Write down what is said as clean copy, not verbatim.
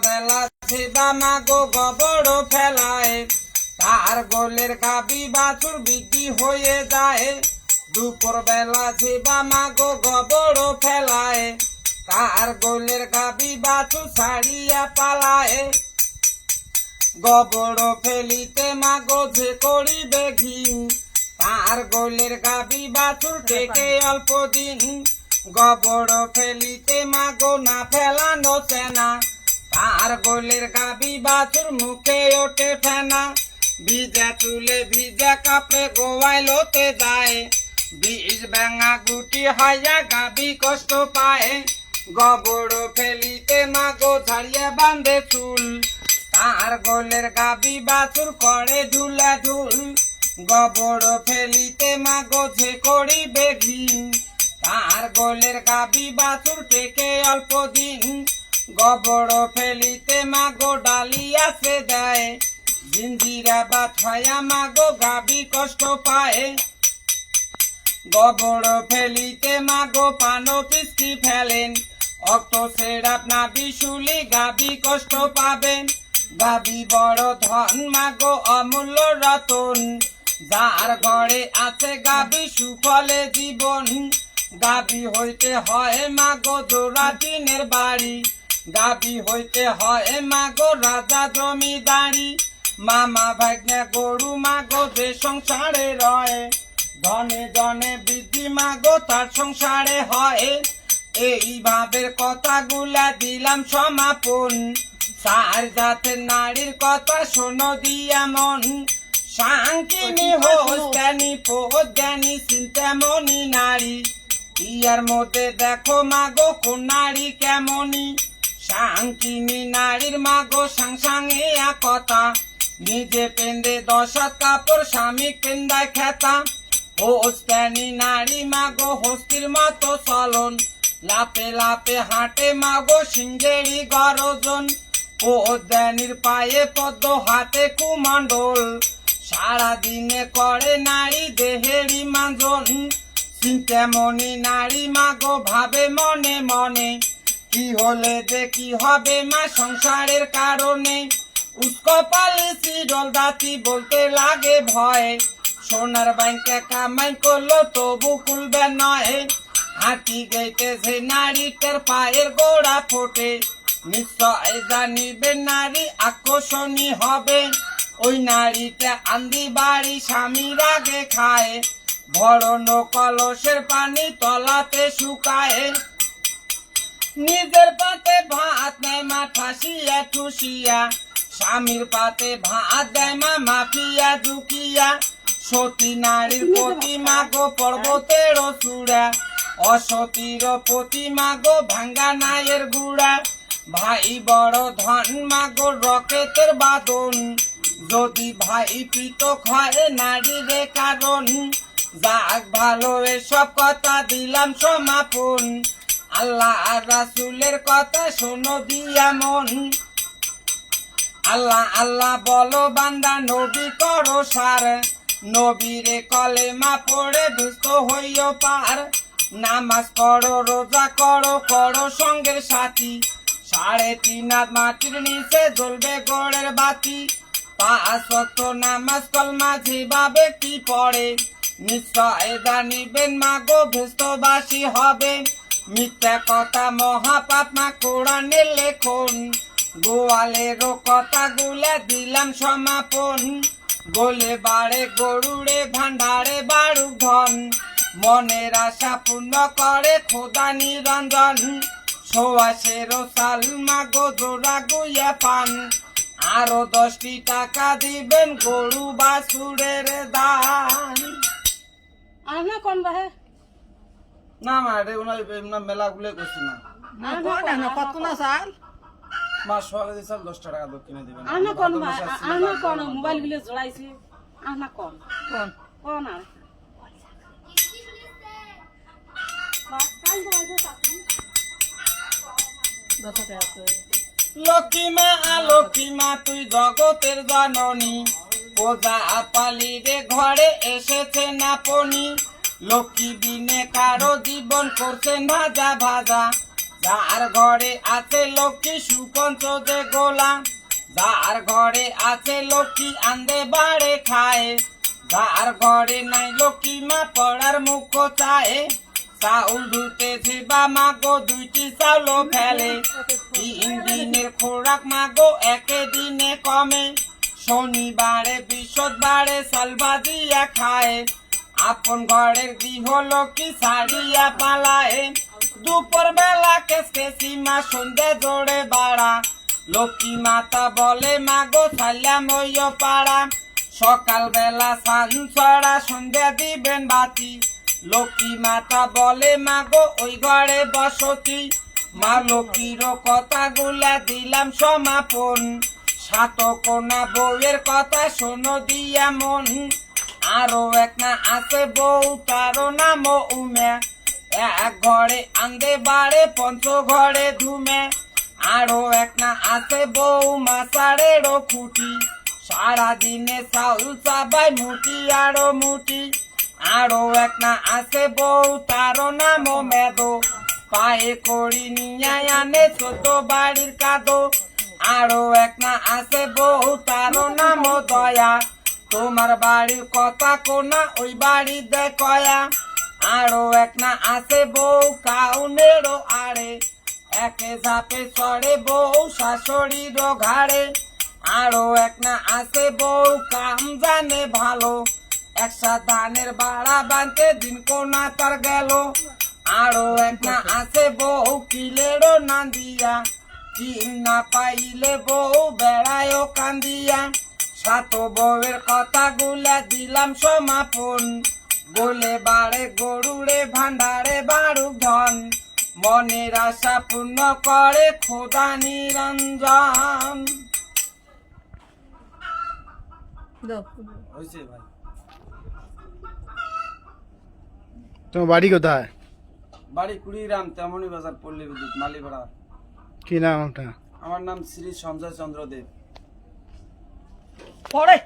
বেলা সেবা মাগো গোবর ফেলায়, তার গোলের গাবি বাছুর বৃদ্ধি হয়ে যায়। দুপুর বেলা সেবা মাগো গোবর ফেলায়, তার গোলের গাবি বাছুর ছাড়িয়া পালায়। গোবর ফেলিতে মাগো যে করিবে ঘিন, তার গোলের গাবি বাছুর থেকে অল্প দিন। গোবর ফেলিতে মাগো না ফেলানো সেনা, তার গোলের গাবি বাছুর মুখে ওঠে ফেনা। ভিজা চুলে ভিজা কাপড়ে গোয়াইলতে যায়, বীজ ব্যাঙা গুটি হইয়া গাবি কষ্ট পায়। গোবর ফেলিতে মাগো ঝাড়িয়া বাঁধে চুল, তার গোলের গাবি বাছুর করে ঝুলা ঝুল। গোবর ফেলিতে মাগো যে করিবে ঘিন, তার গোলের গাবি বাছুর থেকে অল্প দিন। গোবর ফেলিতে মাগো ডালিয়া সে দেয়, জিঞ্জিরা বাথায়া মাগো গাবি কষ্ট পায়। গোবর ফেলিতে মাগো পানো পিস্কি ফেলেন, অক্ত সেরাপ না বিশুলি গাবি কষ্ট পাবেন। গাবি বড় ধন মাগো অমূল্য রতন, যার ঘরে আছে গাবি সুফলে জীবন। গাবি হইতে হয় মাগো জোড়া টিনের বাড়ি, গাবি হইতে হয় মাগো রাজা জমিদারি। মামা ভাগ্নে গরু মাগো যে সংসারে রয়, ধনে ধনে বৃদ্ধি মাগো তার সংসারে হয়। এইভাবে কথাগুলা দিলাম সমাপন, চার জাতের নারীর কথা শোনো দিয়া মন। সাংকিনী হোস্তানি পোজ্ঞানী চিন্তামণি নারী, ইয়ার মধ্যে দেখো মাগো কোন নারী কেমনি। সাংকিনী নারীর মাগো সাংসাঙে কথা, নিজে পেন্দে 10 হাত কাপড় স্বামী পেন্দায় খেতা। হোস্তানি নারী মাগো হস্তির মতো চলন, লাপে লাপে হাঁটে মাগো সিংহেরি গরজন। পোদ্দানির পায়ে পদ্ম হাতে কুমণ্ডল, সারাদিনে করে নারী দেহেরি মাজন। চিন্তামণি নারী মাগো ভাবে মনে মনে, কি হলে যে কি হবে মা সংসারের কারণে। উস্কপালি চিরল দাঁতি বলতে লাগে ভয়, সোনার ব্যাংকে কামাই করলো তবু খুলবে নয়। হাতি গাইতেছে নারীটার পায়ের গোড়া ফোটে, নিশ্চয় জানিবে নারী আকর্ষণী হবে। ওই নারীটা আন্দি বাড়ি স্বামীর আগে খায়, ভরণ কলসের পানি তলাতে শুকায়। নিজের পাতে ভাত নেয় মা ঠাসিয়া ঠুসিয়া, স্বামীর পাতে ভাত দেয় মা মাফিয়া ঝুঁকিয়া। সতী নারীর প্রতি মাগো পর্বতের চূড়া, অসতীর প্রতি মাগো ভাঙ্গা নায়ের গুড়া। ভাই বড় ধন মাগো রকেটের বাদন, যদি ভাই পৃথক হয় নারীর কারণ। যাক ভালো এসব কথা দিলাম সমাপন, আল্লাহ আর রাসূলের কথা শোনো দিয়া মন। আল্লাহ আল্লাহ বলো বান্দা নবী করো সার, নবীরে কলেমা পড়ে দুস্থ হইও পার। নামাজ পড়ো রোজা করো করো সঙ্গের সাথী, 3.5 হাত মাটির নিচে জ্বলবে গড়ের বাতি। 5 ওয়াক্ত নামাজ কলমা যেভাবে কি পড়ে, নিশ্চয় জানিবেন মাগো ভেস্তবাসী হবে। মিথ্যা কথা মহাপাপ মা কোরআনের লেখন, গোয়ালেরও কথাগুলা দিলাম সমাপন। গোলে বাড়ে গরুড়ে ভান্ডারে বাড়ুক ধন, মনের আশা পূর্ণ করে খোদা নিরঞ্জন। 100 সাল মাগো জোড়া গুইয়া পান, আরো 10টি টাকা দিবেন গরু বাছুরের দান। আর না কোন বাহে না মা রে ওনার মেলা গুলো করছি না। কত না সাল মা সবাই দিয়েছেন 10 টাকা দক্ষিণে দিবেন। আর না কোন বাহে আর না কোন মোবাইল গুলো জড়াইছি। আর না কোন কোন কোন আর লক্ষ্মী মা তুই জগতের জননী, পূজা পালি রে ঘরে এসেছে নাপনি। লক্ষ্মী বিনে কারো জীবন করছে ভাজা ভাজা, যার ঘরে আছে লক্ষ্মী সুকঞ্চ যে গোলা, যার ঘরে আছে লক্ষ্মী আন্দে বাড়ে খায়, যার ঘরে নাই লক্ষ্মী মা পড়ার মুখ চায়। চাউল ধুতেছে বা মাগো দুইটি চাউল ফেলে, 3 দিনের খোরাক মাগো একে দিনে কমে। শনিবারে বৃহস্পতিবারে চাল ভাজিয়া খায়, আপন ঘরের গৃহ লক্ষ্মী ছাড়িয়া পালায়। দুপুর বেলা কেসকেসি মা সন্ধ্যে জোড়ে বাড়া, লক্ষ্মী মাতা বলে মাগো ছাইলাম ওই পাড়া। সকাল বেলা সান ছড়া সন্ধ্যা দিবেন বাতি, লক্ষ্মী মাতা বলে মাগো ওই ঘরে বসতি। মা লক্ষ্মীর কথাগুলা দিলাম সমাপন, 7 কোনা বউয়ের কথা শোনো দিয়া মন। আরো এক না আছে বউ তার নাম উমে, এক ঘরে আন্দে বাড়ে পঞ্চ ঘরে ধুমে। আরো এক না আছে বউ মাসারেরও খুঁটি, সারাদিনে চাউল চাবাই মুটি আরো মুটি। আরো এক না আছে বউ তার নাম মেদো, পায়ে করি নিয়ে আনে 14 বাড়ির কাদো। আরো এক না আছে বউ তার নাম দয়া, তোমার বাড়ির কথা কোনা ওই বাড়ি দেখয়া। আরো এক না আছে বউ কাউনেরও আড়ে, একে ঝাপে চড়ে বউ শাশুড়ির ঘাড়ে। আরো এক না আছে বউ কাম জানে ভালো, 100 ধানের বাড়া বানতে দিন কোনা তার গেল। আরো এক না আছে বউ কিলেরও নান্দিয়া, চিন না পাইলে বউ বেড়ায়ও কান্দিয়া। 7 বউয়ের কথাগুলা দিলাম সমাপন, বলে বাড়ে গরুরে ভান্ডারে বাড়ুক ধন, মনের আশা পূর্ণ করে খোদা নিরঞ্জন। হয়েছে ভাই। তোমার বাড়ি কোথায়? বাড়ি কুড়িগ্রাম, তেমনি বাজার, পল্লী বিদ্যুৎ, মালিপাড়া। কি নাম ওটা? আমার নাম শ্রী সঞ্জয় চন্দ্র দেব। পড়ে